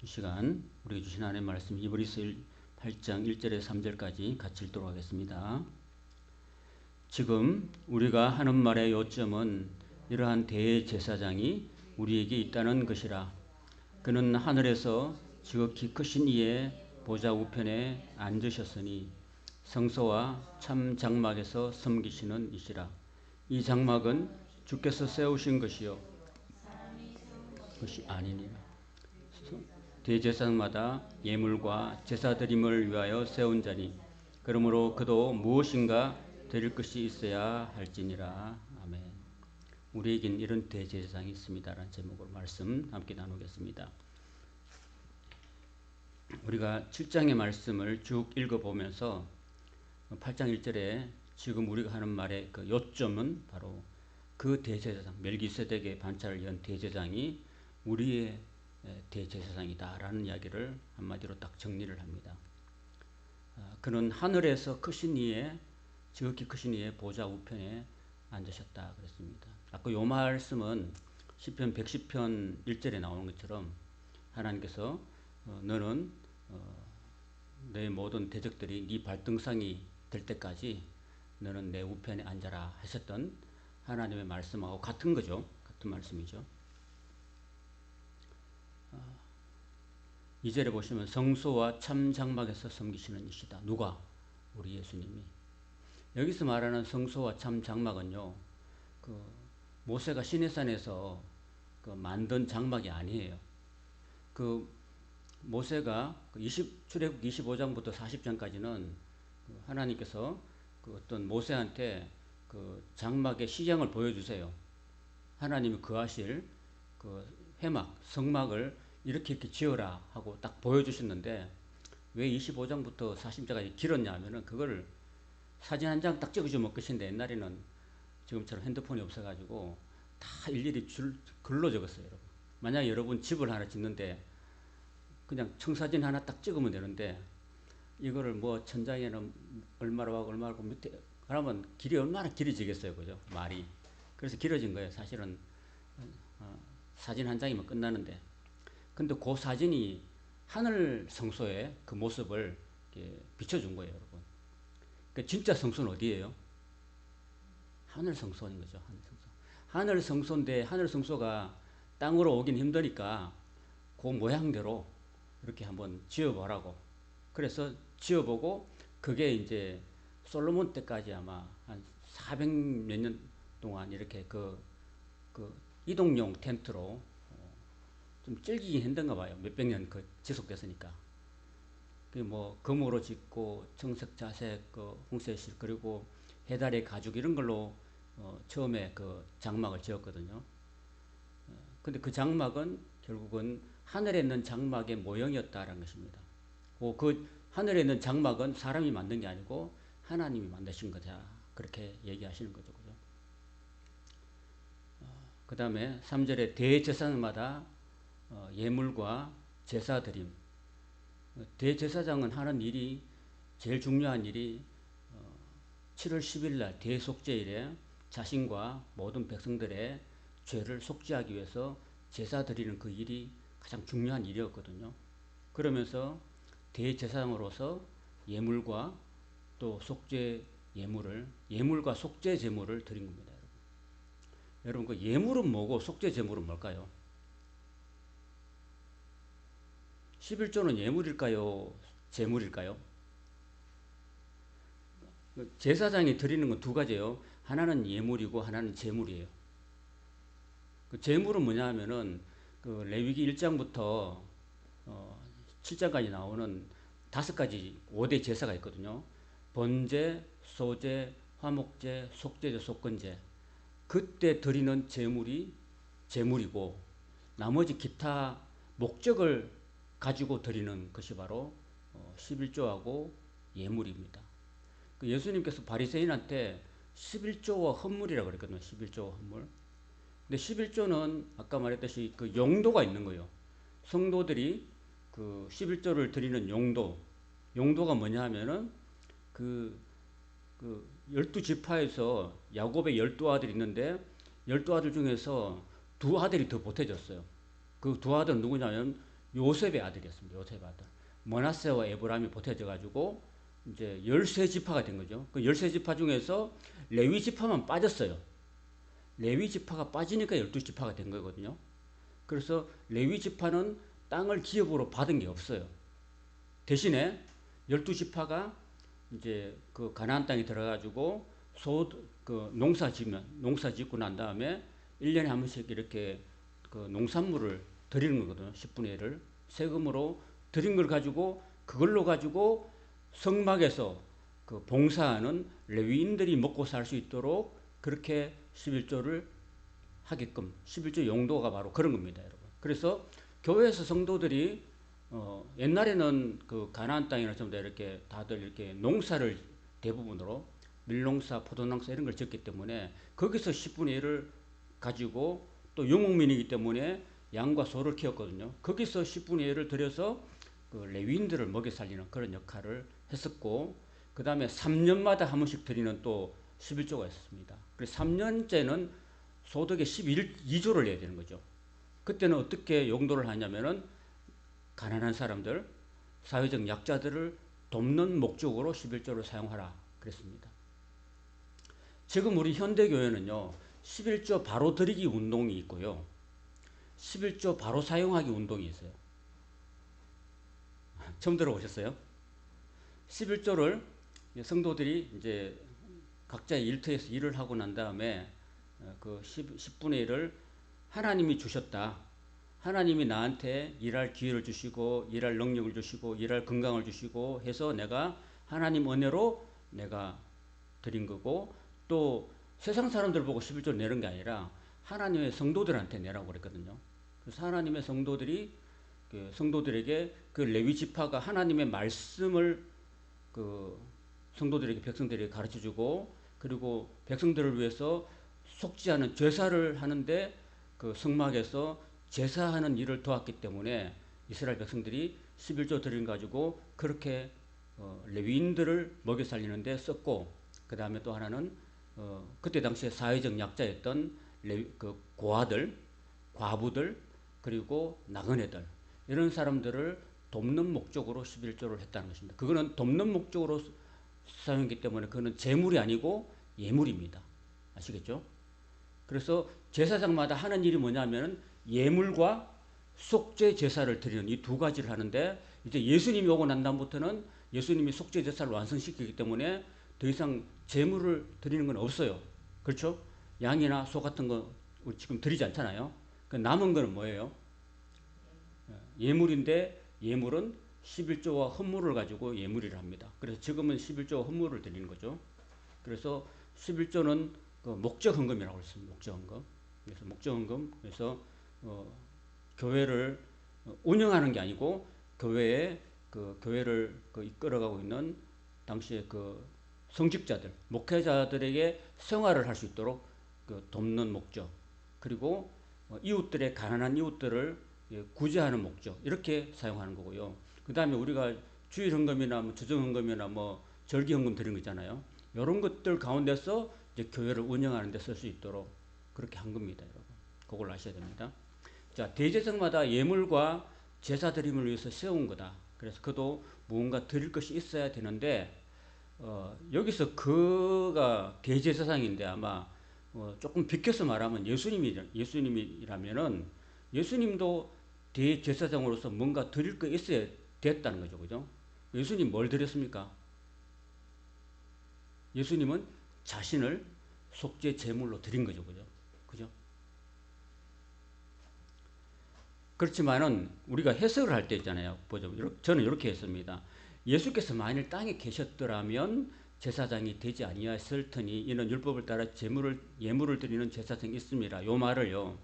이 시간 우리에게 주신 하나님의 말씀 히브리서 8장 1절에서 3절까지 같이 읽도록 하겠습니다. 지금 우리가 하는 말의 요점은 이러한 대제사장이 우리에게 있다는 것이라. 그는 하늘에서 지극히 크신 이의 보좌 우편에 앉으셨으니 성소와 참 장막에서 섬기시는 이시라. 이 장막은 주께서 세우신 것이요 것이 아니니라. 대제사장마다 예물과 제사드림을 위하여 세운 자니 그러므로 그도 무엇인가 드릴 것이 있어야 할지니라. 아멘. 우리에겐 이런 대제사장이 있습니다라는 제목으로 말씀 함께 나누겠습니다. 우리가 7장의 말씀을 쭉 읽어보면서 8장 1절에 지금 우리가 하는 말의 그 요점은 바로 그 대제사장, 멜기세덱의 반차를 연 대제사장이 우리의 대제사장이다라는 이야기를 한마디로 딱 정리를 합니다. 그는 하늘에서 크신 이의 지극히 크신 이의 보좌 우편에 앉으셨다 그랬습니다. 아까 이 말씀은 시편 110편 1절에 나오는 것처럼 하나님께서 너는 내 모든 대적들이 네 발등상이 될 때까지 너는 내 우편에 앉아라 하셨던 하나님의 말씀하고 같은 거죠. 같은 말씀이죠. 2절에 보시면 성소와 참 장막에서 섬기시는 이시다. 누가? 우리 예수님이. 여기서 말하는 성소와 참 장막은요, 그 모세가 시내산에서 그 만든 장막이 아니에요. 그 모세가 출애굽 25장부터 40장까지는 하나님께서 그 어떤 모세한테 그 장막의 시장을 보여주세요. 하나님이 거하실 그 회막, 성막을 이렇게 지어라 하고 딱 보여주셨는데 왜 25장부터 40장까지 길었냐 하면은 그걸 사진 한 장 딱 찍어주면 끝인데 옛날에는 지금처럼 핸드폰이 없어가지고 다 일일이 글로 적었어요. 여러분. 만약에 여러분 집을 하나 짓는데 그냥 청사진 하나 딱 찍으면 되는데 이거를 뭐 천장에는 얼마로 하고 얼마로 하고 밑에 그러면 길이 얼마나 길어지겠어요. 그죠? 말이. 그래서 길어진 거예요. 사실은 사진 한 장이면 끝나는데 근데 그 사진이 하늘 성소의 그 모습을 비춰준 거예요, 여러분. 그러니까 진짜 성소는 어디예요? 하늘 성소인 거죠, 하늘 성소. 하늘 성소인데 하늘 성소가 땅으로 오긴 힘드니까 그 모양대로 이렇게 한번 지어보라고. 그래서 지어보고 그게 이제 솔로몬 때까지 아마 한 400 몇 년 동안 이렇게 그 이동용 텐트로 좀 찔기긴 힘든가 봐요. 몇백 년 그 지속됐으니까. 그 뭐 금으로 짓고 청색, 자색, 그 홍세실 그리고 해달의 가죽 이런 걸로 처음에 그 장막을 지었거든요. 근데 그 장막은 결국은 하늘에 있는 장막의 모형이었다라는 것입니다. 그 하늘에 있는 장막은 사람이 만든 게 아니고 하나님이 만드신 거다. 그렇게 얘기하시는 거죠. 그죠? 그 다음에 3절에 대제사장마다 예물과 제사드림. 대제사장은 하는 일이 제일 중요한 일이 7월 10일 날 대속죄일에 자신과 모든 백성들의 죄를 속죄하기 위해서 제사 드리는 그 일이 가장 중요한 일이었거든요. 그러면서 대제사장으로서 예물과 또 속죄 예물과 속죄 제물을 드린 겁니다. 여러분 그 예물은 뭐고 속죄 제물은 뭘까요? 11조는 예물일까요? 제물일까요? 제사장이 드리는 건 두 가지예요. 하나는 예물이고 하나는 제물이에요. 그 제물은 뭐냐 하면은 그 레위기 1장부터 7장까지 나오는 5가지 5대 제사가 있거든요. 번제, 소제, 화목제, 속제제, 속건제. 그때 드리는 제물이 제물이고 나머지 기타 목적을 가지고 드리는 것이 바로 11조하고 예물입니다. 예수님께서 바리새인한테 11조와 헌물이라고 그랬거든요. 11조와 헌물. 근데 11조는 아까 말했듯이 그 용도가 있는 거예요. 성도들이 그 11조를 드리는 용도가 뭐냐 하면은 그 12지파에서 야곱의 12아들이 있는데 12아들 중에서 두 아들이 더 보태졌어요. 그 두 아들은 누구냐면 요셉의 아들이었습니다. 요셉의 아들. 머나세와 에브라임이 보태져 가지고 이제 13지파가 된 거죠. 그 13지파 중에서 레위 지파만 빠졌어요. 레위 지파가 빠지니까 12지파가 된 거거든요. 그래서 레위 지파는 땅을 기업으로 받은 게 없어요. 대신에 12지파가 이제 그 가나안 땅에 들어가지고 농사 짓고 난 다음에 1년에 한 번씩 이렇게 그 농산물을 드리는 거거든요. 10분의 1을 세금으로 드린 걸 가지고 그걸로 가지고 성막에서 그 봉사하는 레위인들이 먹고 살 수 있도록 그렇게 11조를 하게끔 11조 용도가 바로 그런 겁니다, 여러분. 그래서 교회에서 성도들이 옛날에는 그 가나안 땅이나 전부 다 이렇게 다들 이렇게 농사를 대부분으로 밀농사, 포도농사 이런 걸 짓기 때문에 거기서 10분의 1을 가지고 또 유목민이기 때문에 양과 소를 키웠거든요. 거기서 10분의 1을 들여서 그 레위인들을 먹여 살리는 그런 역할을 했었고, 그 다음에 3년마다 한 번씩 드리는 또 11조가 있었습니다. 그래서 3년째는 소득의 12조를 내야 되는 거죠. 그때는 어떻게 용도를 하냐면은 가난한 사람들, 사회적 약자들을 돕는 목적으로 11조를 사용하라 그랬습니다. 지금 우리 현대교회는요, 11조 바로 드리기 운동이 있고요, 11조 바로 사용하기 운동이 있어요. 처음 들어보셨어요? 11조를 성도들이 이제 각자의 일터에서 일을 하고 난 다음에 그 10분의 1을 하나님이 주셨다. 하나님이 나한테 일할 기회를 주시고 일할 능력을 주시고 일할 건강을 주시고 해서 내가 하나님 은혜로 내가 드린 거고, 또 세상 사람들 보고 11조 내는 게 아니라 하나님의 성도들한테 내라고 그랬거든요. 그래서 하나님의 성도들에게 그 레위 지파가 하나님의 말씀을 그 성도들에게 백성들에게 가르쳐 주고, 그리고 백성들을 위해서 속지 않은 제사를 하는데 그 성막에서 제사하는 일을 도왔기 때문에 이스라엘 백성들이 11조 드림 가지고 그렇게 레위인들을 먹여 살리는데 썼고, 그 다음에 또 하나는 그때 당시에 사회적 약자였던 그 고아들, 과부들, 그리고 나그네들, 이런 사람들을 돕는 목적으로 11조를 했다는 것입니다. 그거는 돕는 목적으로 사용했기 때문에 그거는 재물이 아니고 예물입니다. 아시겠죠? 그래서 제사장마다 하는 일이 뭐냐면 예물과 속죄 제사를 드리는 이 두 가지를 하는데, 이제 예수님이 오고 난 다음부터는 예수님이 속죄 제사를 완성시키기 때문에 더 이상 제물을 드리는 건 없어요. 그렇죠? 양이나 소 같은 거 지금 드리지 않잖아요. 그 남은 거는 뭐예요? 예물인데, 예물은 11조와 헌물을 가지고 예물이라 합니다. 그래서 지금은 11조와 헌물을 드리는 거죠. 그래서 11조는 그 목적 헌금이라고 했습니다. 목적 헌금. 그래서 목적 헌금. 그래서 교회를 운영하는 게 아니고 교회에 그 교회를 그 이끌어가고 있는 당시에 그 성직자들, 목회자들에게 생활을 할 수 있도록 그 돕는 목적, 그리고 이웃들의 가난한 이웃들을 구제하는 목적, 이렇게 사용하는 거고요. 그 다음에 우리가 주일 헌금이나 뭐 주정 헌금이나 뭐 절기 헌금 드리는 거 있잖아요. 이런 것들 가운데서 이제 교회를 운영하는 데 쓸 수 있도록 그렇게 한 겁니다, 여러분. 그걸 아셔야 됩니다. 자, 대제사장마다 예물과 제사 드림을 위해서 세운 거다. 그래서 그도 무언가 드릴 것이 있어야 되는데, 여기서 그가 대제사장인데 아마 조금 비켜서 말하면 예수님이라면은 예수님도 대제사장으로서 뭔가 드릴 거 있어야 됐다는 거죠. 그죠? 예수님 뭘 드렸습니까? 예수님은 자신을 속죄 제물로 드린 거죠. 그죠? 그죠? 그렇지만은 우리가 해석을 할 때 있잖아요. 보죠. 저는 이렇게 했습니다. 예수께서 만일 땅에 계셨더라면 제사장이 되지 아니하였을 터니 이는 율법을 따라 예물을 드리는 제사장이 있습니다. 요 말을요.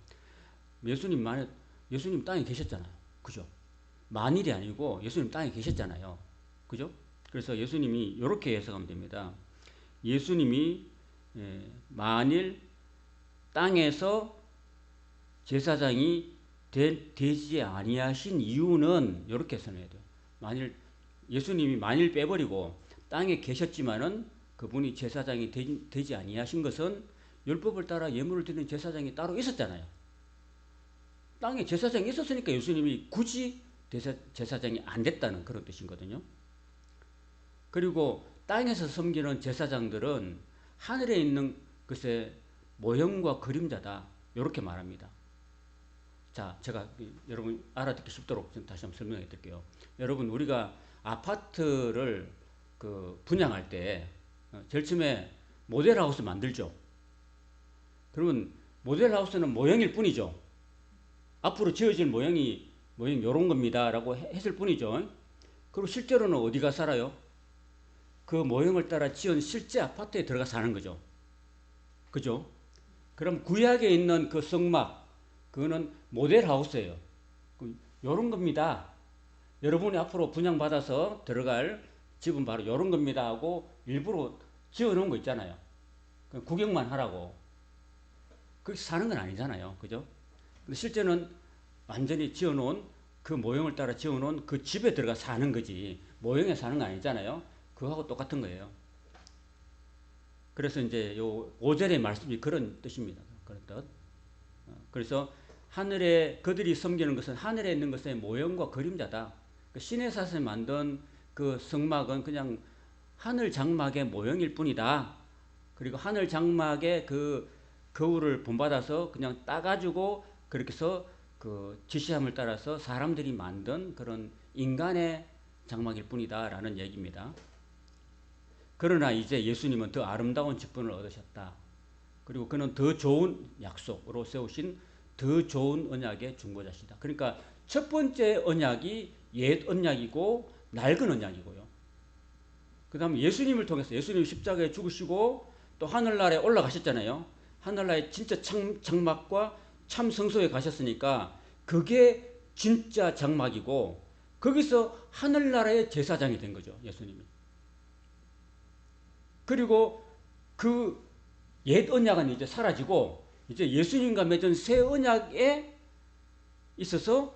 예수님 땅에 계셨잖아요. 그죠? 만일이 아니고 예수님 땅에 계셨잖아요. 그죠? 그래서 예수님이 이렇게 해석하면 됩니다. 예수님이 만일 땅에서 제사장이 되지 아니하신 이유는 이렇게 설명해야 돼요. 예수님이 만일 빼버리고 땅에 계셨지만은 그분이 제사장이 되지 아니하신 것은 율법을 따라 예물을 드리는 제사장이 따로 있었잖아요. 땅에 제사장이 있었으니까 예수님이 굳이 제사장이 안 됐다는 그런 뜻이거든요. 그리고 땅에서 섬기는 제사장들은 하늘에 있는 것의 모형과 그림자다. 이렇게 말합니다. 자, 제가 여러분 알아듣기 쉽도록 좀 다시 한번 설명해 드릴게요. 여러분, 우리가 아파트를 분양할 때 제일 처음에 모델하우스 만들죠. 그러면 모델하우스는 모형일 뿐이죠. 앞으로 지어질 모형이 요런 겁니다 라고 했을 뿐이죠. 그리고 실제로는 어디가 살아요? 그 모형을 따라 지은 실제 아파트에 들어가 사는 거죠. 그죠? 그럼 구약에 있는 그 성막, 그거는 모델하우스예요. 요런 겁니다. 여러분이 앞으로 분양받아서 들어갈 집은 바로 요런 겁니다 하고 일부러 지어놓은 거 있잖아요. 구경만 하라고. 거기서 사는 건 아니잖아요. 그죠? 근데 실제는 완전히 지어놓은 그 모형을 따라 지어놓은 그 집에 들어가 사는 거지 모형에 사는 거 아니잖아요. 그거하고 똑같은 거예요. 그래서 이제 요 5절의 말씀이 그런 뜻입니다. 그런 뜻. 그래서 하늘에 그들이 섬기는 것은 하늘에 있는 것의 모형과 그림자다. 신의 사슬 만든 그 성막은 그냥 하늘 장막의 모형일 뿐이다. 그리고 하늘 장막의 그 거울을 본받아서 그냥 따가지고 그렇게 해서 그 지시함을 따라서 사람들이 만든 그런 인간의 장막일 뿐이다 라는 얘기입니다. 그러나 이제 예수님은 더 아름다운 직분을 얻으셨다. 그리고 그는 더 좋은 약속으로 세우신 더 좋은 언약의 중보자시다. 그러니까 첫 번째 언약이 옛 언약이고 낡은 언약이고요. 그 다음에 예수님을 통해서 예수님이 십자가에 죽으시고 또 하늘나라에 올라가셨잖아요. 하늘나라에 진짜 장막과 참 성소에 가셨으니까 그게 진짜 장막이고 거기서 하늘나라의 제사장이 된 거죠. 예수님이. 그리고 그 옛 언약은 이제 사라지고 이제 예수님과 맺은 새 언약에 있어서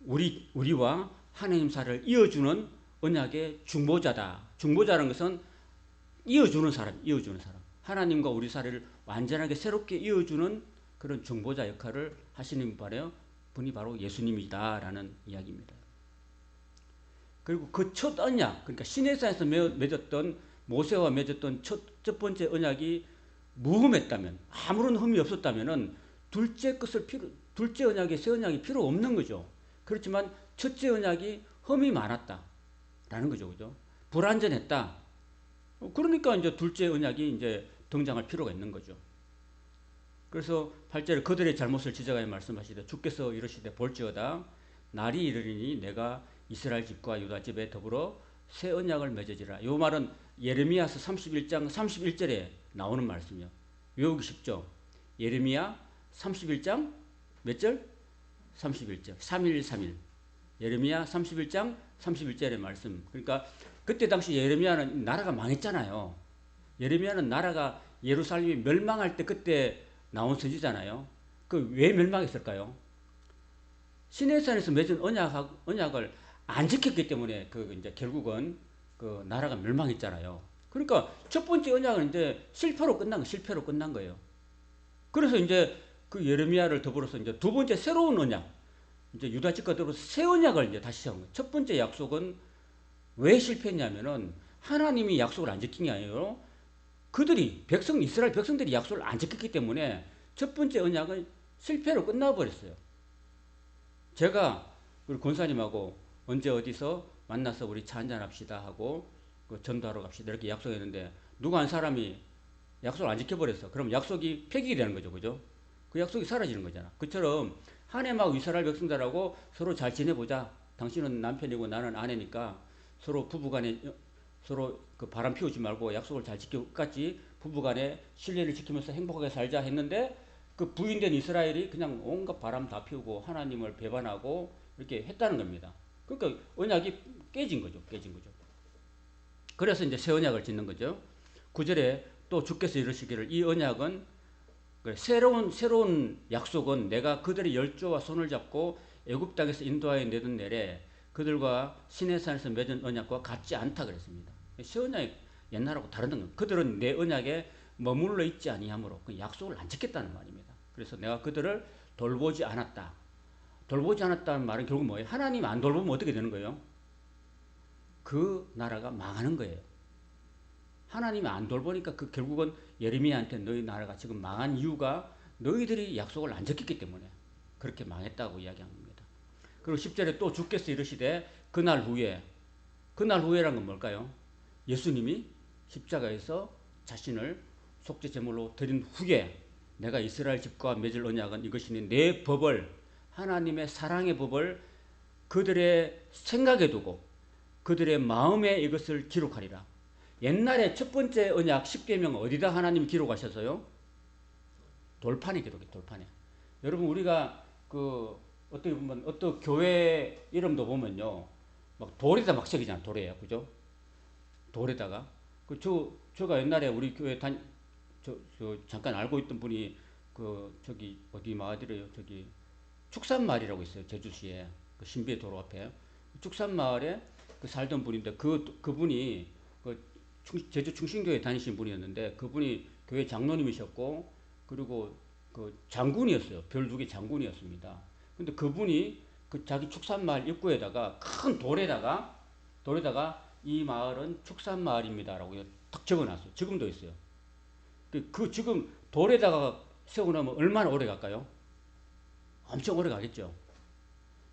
우리와 하나님 사를 이어주는 언약의 중보자다. 중보자라는 것은 이어주는 사람. 하나님과 우리 사를 완전하게 새롭게 이어주는 그런 중보자 역할을 하시는 분이 바로 예수님이다라는 이야기입니다. 그리고 그 첫 언약, 그러니까 시내산에서 맺었던 모세와 맺었던 첫 번째 언약이 무흠했다면, 아무런 흠이 없었다면은 둘째 언약에 새 언약이 필요 없는 거죠. 그렇지만 첫째 언약이 흠이 많았다라는 거죠, 그죠? 불완전했다. 그러니까 이제 둘째 언약이 이제 등장할 필요가 있는 거죠. 그래서 8절에 그들의 잘못을 지적하여 말씀하시되 주께서 이르시되 볼지어다 날이 이르리니 내가 이스라엘 집과 유다 집에 더불어 새 언약을 맺으리라. 이 말은 예레미야서 31장 31절에 나오는 말씀이요. 외우기 쉽죠. 예레미야 31장 몇 절? 31절. 3.1.3.1. 예레미야 31장 31절의 말씀. 그러니까 그때 당시 예레미야는 나라가 망했잖아요. 예레미야는 나라가 예루살렘이 멸망할 때 그때 나온 선지잖아요. 그 왜 멸망했을까요? 시내산에서 맺은 언약을 안 지켰기 때문에 이제 결국은 그 나라가 멸망했잖아요. 그러니까 첫 번째 언약은 이제 실패로 끝난 거예요. 그래서 이제 그 예레미야를 더불어서 이제 두 번째 새로운 언약, 이제 유다 집과 더불어서 새 언약을 이제 다시 세운 거예요. 첫 번째 약속은 왜 실패했냐면은 하나님이 약속을 안 지킨 게 아니에요. 이스라엘 백성들이 약속을 안 지켰기 때문에 첫 번째 언약은 실패로 끝나버렸어요. 제가 우리 권사님하고 언제 어디서 만나서 우리 차 한잔 합시다 하고 전도하러 갑시다 이렇게 약속했는데 누가 한 사람이 약속을 안 지켜버렸어. 그럼 약속이 폐기가 되는 거죠. 그죠? 그 약속이 사라지는 거잖아. 그처럼 하나님하고 이스라엘 백성들하고 서로 잘 지내보자. 당신은 남편이고 나는 아내니까 서로 부부간에 서로 그 바람 피우지 말고 약속을 잘 지켜 끝까지 부부간에 신뢰를 지키면서 행복하게 살자 했는데 그 부인된 이스라엘이 그냥 온갖 바람 다 피우고 하나님을 배반하고 이렇게 했다는 겁니다. 그러니까 언약이 깨진 거죠. 그래서 이제 새 언약을 짓는 거죠. 9절에 또 주께서 이르시기를 이 언약은 새로운 약속은 내가 그들의 열조와 손을 잡고 애굽 땅에서 인도하여 내던 내래 그들과 시내산에서 맺은 언약과 같지 않다 그랬습니다. 새 언약이 옛날하고 다르다는 겁니다. 그들은 내 언약에 머물러 있지 아니하므로 그 약속을 안 지켰다는 말입니다. 그래서 내가 그들을 돌보지 않았다. 돌보지 않았다는 말은 결국 뭐예요? 하나님 안 돌보면 어떻게 되는 거예요? 그 나라가 망하는 거예요. 하나님이 안 돌보니까 그 결국은 예레미야한테 너희 나라가 지금 망한 이유가 너희들이 약속을 안 지켰기 때문에 그렇게 망했다고 이야기한 겁니다. 그리고 10절에 또 주께서 이르시되 그날 후에란 건 뭘까요? 예수님이 십자가에서 자신을 속죄 제물로 드린 후에 내가 이스라엘 집과 맺을 언약은 이것이니 내 법을 하나님의 사랑의 법을 그들의 생각에 두고 그들의 마음에 이것을 기록하리라. 옛날에 첫 번째 언약 10계명 어디다 하나님이 기록하셨어요? 돌판에 기록해, 돌판에. 여러분 우리가 그 어떻게 보면 어떤 교회 이름도 보면요, 막 돌에다 막 새기잖아, 돌에요, 그죠? 돌에다가 저가 옛날에 우리 교회 잠깐 알고 있던 분이 저기 어디 마을이래요, 저기 축산마을이라고 있어요, 제주시에 그 신비의 도로 앞에 축산마을에 그 살던 분인데 그분이 제주 충신교회 다니신 분이었는데 그분이 교회 장로님이셨고 그리고 그 장군이었어요. 별 2개 장군이었습니다. 근데 그분이 그 자기 축산마을 입구에다가 큰 돌에다가 이 마을은 축산마을입니다라고 딱 적어놨어요. 지금도 있어요. 그 지금 돌에다가 세워놓으면 얼마나 오래 갈까요? 엄청 오래 가겠죠.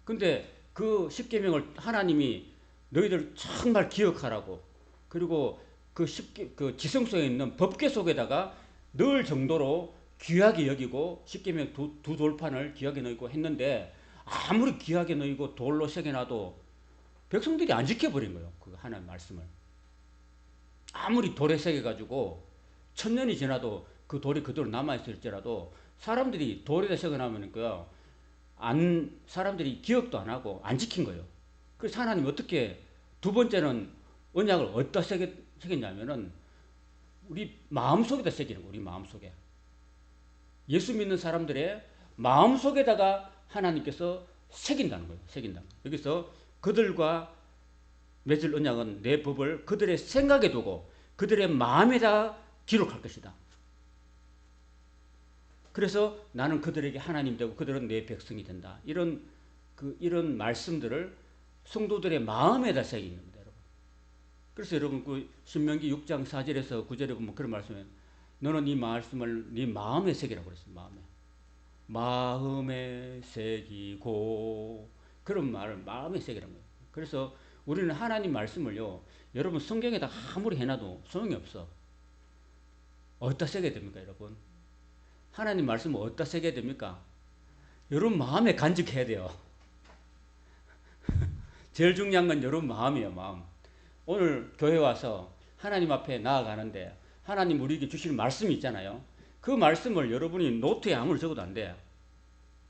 근데 그 십계명을 하나님이 너희들 정말 기억하라고, 그리고 그 지성소에 있는 법궤 속에다가 넣을 정도로 귀하게 여기고 십계명 두 돌판을 귀하게 넣고 했는데 아무리 귀하게 넣고 돌로 새겨놔도 백성들이 안 지켜버린 거예요. 그 하나님 말씀을. 아무리 돌에 새겨가지고 1000년이 지나도 그 돌이 그대로 남아있을지라도 사람들이 돌에다 새겨놓으면 사람들이 기억도 안 하고 안 지킨 거예요. 그래서 하나님 어떻게 두 번째는 언약을 어디다 새겼냐면은 우리 마음속에다 새기는 거예요. 우리 마음속에. 예수 믿는 사람들의 마음속에다가 하나님께서 새긴다는 거예요. 새긴다는 거예요. 여기서 그들과 맺을 언약은 내 법을 그들의 생각에 두고 그들의 마음에다 기록할 것이다. 그래서 나는 그들에게 하나님 되고 그들은 내 백성이 된다. 이런 말씀들을 성도들의 마음에다 새기는 겁니다, 여러분. 그래서 여러분 그 신명기 6장 4절에서 9절에 보면 그런 말씀에 너는 이 말씀을 네 마음에 새기라고 그랬어요. 마음에 새기고, 그런 말을 마음에 새기라는 거예요. 그래서 우리는 하나님 말씀을요, 여러분 성경에다 아무리 해놔도 소용이 없어. 어디다 새겨야 됩니까, 여러분? 하나님 말씀을 어디다 새겨야 됩니까? 여러분 마음에 간직해야 돼요. 제일 중요한 건 여러분 마음이에요, 마음. 오늘 교회 와서 하나님 앞에 나아가는데 하나님 우리에게 주시는 말씀이 있잖아요. 그 말씀을 여러분이 노트에 아무리 적어도 안 돼.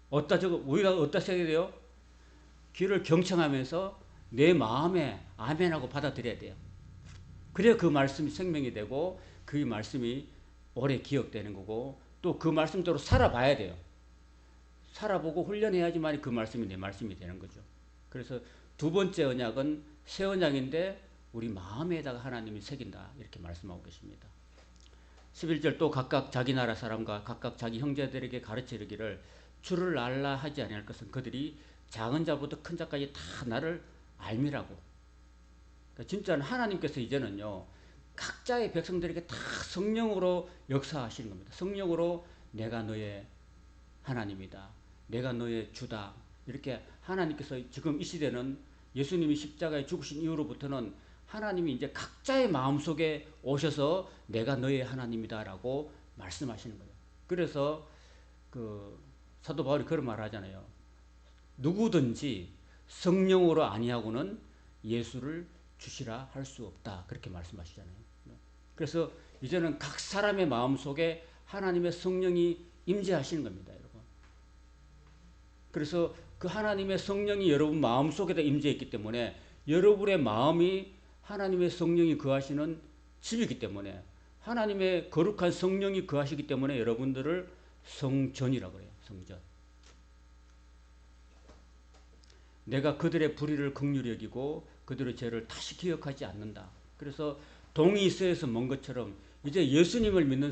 우리가 어디다 새겨야 돼요? 귀를 경청하면서 내 마음에 아멘하고 받아들여야 돼요. 그래야 그 말씀이 생명이 되고 그 말씀이 오래 기억되는 거고 또 그 말씀대로 살아봐야 돼요. 살아보고 훈련해야지만 그 말씀이 내 말씀이 되는 거죠. 그래서 두 번째 언약은 새 언약인데 우리 마음에다가 하나님이 새긴다, 이렇게 말씀하고 계십니다. 11절 또 각각 자기 나라 사람과 각각 자기 형제들에게 가르쳐 이르기를 주를 알라 하지 아니할 것은 그들이 작은 자부터 큰 자까지 다 나를 알미라고. 그러니까 진짜는 하나님께서 이제는요 각자의 백성들에게 다 성령으로 역사하시는 겁니다. 성령으로 내가 너의 하나님이다, 내가 너의 주다, 이렇게 하나님께서 지금 이 시대는 예수님이 십자가에 죽으신 이후로부터는 하나님이 이제 각자의 마음속에 오셔서 내가 너의 하나님이다 라고 말씀하시는 거예요. 그래서 그 사도 바울이 그런 말을 하잖아요. 누구든지 성령으로 아니하고는 예수를 주시라 할 수 없다, 그렇게 말씀하시잖아요. 그래서 이제는 각 사람의 마음속에 하나님의 성령이 임재하시는 겁니다, 여러분. 그래서 그 하나님의 성령이 여러분 마음속에다 임재했기 때문에 여러분의 마음이 하나님의 성령이 거하시는 집이기 때문에 하나님의 거룩한 성령이 거하시기 때문에 여러분들을 성전이라고 해요. 성전. 내가 그들의 불의를 긍휼히 여기고 그들의 죄를 다시 기억하지 않는다. 그래서 동이 있어서 먼 것처럼 이제 예수님을 믿는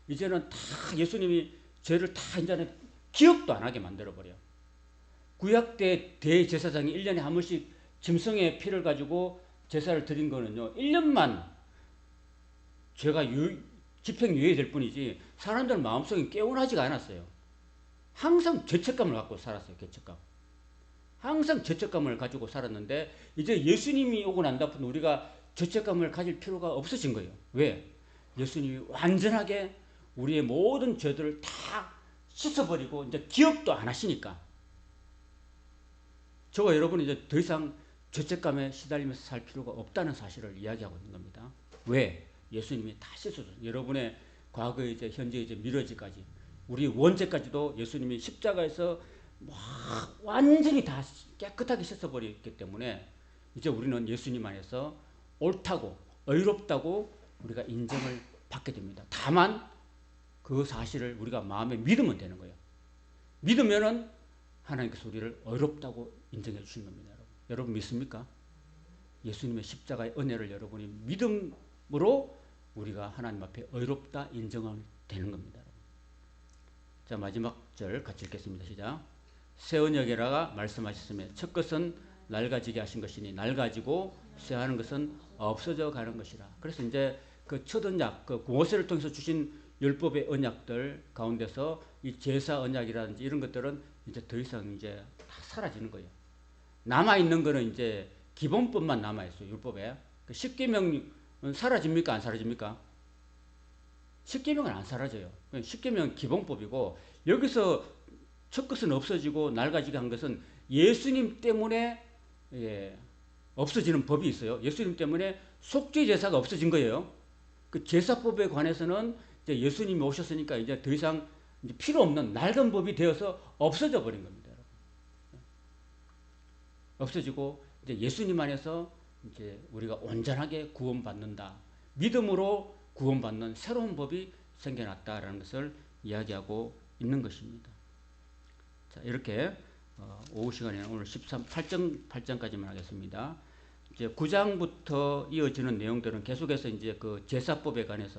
이제는 다 예수님이 죄를 다 이제는 기억도 안 하게 만들어버려요. 구약 때 대제사장이 1년에 한 번씩 짐승의 피를 가지고 제사를 드린 거는요, 1년만 죄가 집행유예될 뿐이지 사람들 마음속에 깨어나지가 않았어요. 항상 죄책감을 갖고 살았어요. 죄책감. 항상 죄책감을 가지고 살았는데 이제 예수님이 오고 난 다음에 우리가 죄책감을 가질 필요가 없어진 거예요. 왜? 예수님이 완전하게 우리의 모든 죄들을 다 씻어버리고 이제 기억도 안 하시니까 저와 여러분은 이제 더 이상 죄책감에 시달리면서 살 필요가 없다는 사실을 이야기하고 있는 겁니다. 왜? 예수님이 다 씻어줬어요. 여러분의 과거에 이제 현재 이제 미래지까지 우리 원죄까지도 예수님이 십자가에서 완전히 다 깨끗하게 씻어버렸기 때문에 이제 우리는 예수님 안에서 옳다고 의롭다고 우리가 인정을 받게 됩니다. 다만 그 사실을 우리가 마음에 믿으면 되는 거예요. 믿으면은 하나님께서 우리를 의롭다고 인정해 주시는 겁니다. 여러분 믿습니까? 예수님의 십자가의 은혜를 여러분이 믿음으로 우리가 하나님 앞에 의롭다 인정을 되는 겁니다. 자, 마지막 절 같이 읽겠습니다. 시작. 새 언약이라가 말씀하셨으며 첫 것은 낡아지게 하신 것이니 낡아지고 쇠하는 것은 없어져 가는 것이라. 그래서 이제 그 첫 언약, 그 모세를 통해서 주신 율법의 언약들 가운데서 이 제사 언약이라든지 이런 것들은 이제 더 이상 이제 다 사라지는 거예요. 남아 있는 거는 이제 기본법만 남아 있어요. 율법에. 그 십계명은 사라집니까? 안 사라집니까? 십계명은 안 사라져요. 십계명은 기본법이고 여기서 첫 것은 없어지고 낡아지게 한 것은 예수님 때문에 없어지는 법이 있어요. 예수님 때문에 속죄 제사가 없어진 거예요. 그 제사법에 관해서는 이제 예수님이 오셨으니까 이제 더 이상 이제 필요 없는 낡은 법이 되어서 없어져 버린 겁니다. 없어지고 이제 예수님 안에서 이제 우리가 온전하게 구원받는다. 믿음으로 구원받는 새로운 법이 생겨났다라는 것을 이야기하고 있는 것입니다. 자, 이렇게 오후 시간에는 오늘 8장까지만 하겠습니다. 이제 9장부터 이어지는 내용들은 계속해서 이제 그 제사법에 관해서